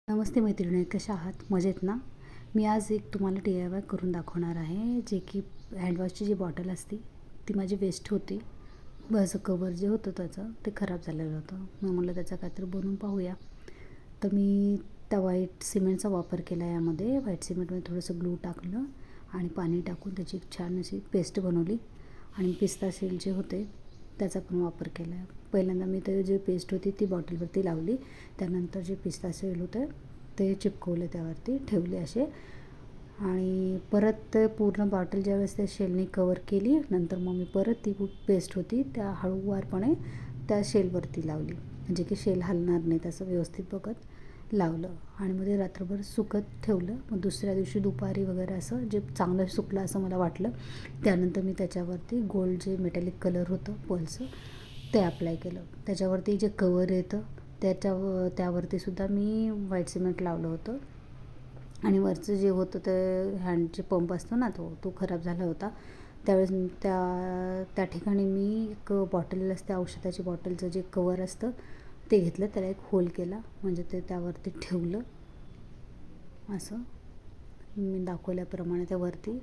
नमस्ते मैत्रिणी, कशा आहात? मजेत ना? मी आज एक तुम्हाला DIY करून दाखवणार आहे, जे की हँडवॉशची जी बॉटल असते ती माझी वेस्ट होती. बस कवर जे होतं त्याचं ते खराब झालेलं होतं. मग म्हटलं त्याचा काहीतरी बनवून पाहूया. तर मी त्या व्हाईट सिमेंटचा वापर केला. यामध्ये व्हाईट सिमेंटमध्ये थोडंसं ग्लू टाकलं आणि पाणी टाकून त्याची एक छान अशी पेस्ट बनवली आणि पिस्ता शेल जे होते त्याचा पण वापर केला. पहिल्यांदा मी ते जे पेस्ट होती ती बॉटलवरती लावली. त्यानंतर जे पिस्ता शेल होतं ते चिपकवले, त्यावरती ठेवले असे. आणि परत ते पूर्ण बॉटल ज्यावेळेस त्या शेलने कवर केली, नंतर मग मी परत ती पेस्ट होती त्या हळूवारपणे त्या शेलवरती लावली, म्हणजे की शेल हलणार नाही तसं व्यवस्थित बघत लावलं. आणि मग ते रात्रभर सुकत ठेवलं. मग दुसऱ्या दिवशी दुपारी वगैरे असं जे चांगलं सुकलं असं मला वाटलं, त्यानंतर मी त्याच्यावरती गोल्ड जे मेटॅलिक कलर होतं पल्सं ते अप्लाय केलं. त्याच्यावरती जे कवर येतं त्यावरती सुद्धा मी व्हाईट सिमेंट लावलं होतं. आणि वरचं जे होतं ते हँडचे पंप असतो ना, तो खराब झाला होता. त्यावेळेस त्या ठिकाणी मी एक बॉटल असते, औषधाची बॉटलचं जे कवर असतं ते घेतलं, त्याला एक होल केला, म्हणजे ते त्यावरती ठेवलं. असं मी दाखवल्याप्रमाणे त्यावरती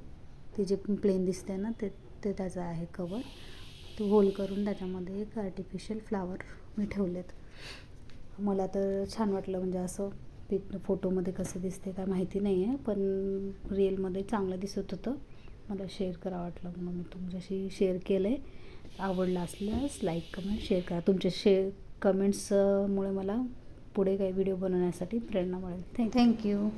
ते जे प्लेन दिसते ना ते त्याचं आहे कवर. तो होल करून त्याच्यामध्ये एक आर्टिफिशियल फ्लावर मी ठेवलेत. मला तर छान वाटलं, म्हणजे असं फोटोमध्ये कसं दिसते काय माहिती नाही आहे, पण रिअलमध्ये चांगलं दिसत होतं. मला शेअर करावं वाटलं म्हणून मी तुमच्याशी शेअर केलं आहे. आवडलं असल्यास लाईक, कमेंट, शेअर करा. तुमच्या कमेंट्समुळे मला पुढे काही व्हिडिओ बनवण्यासाठी प्रेरणा मिळेल. थँक्यू.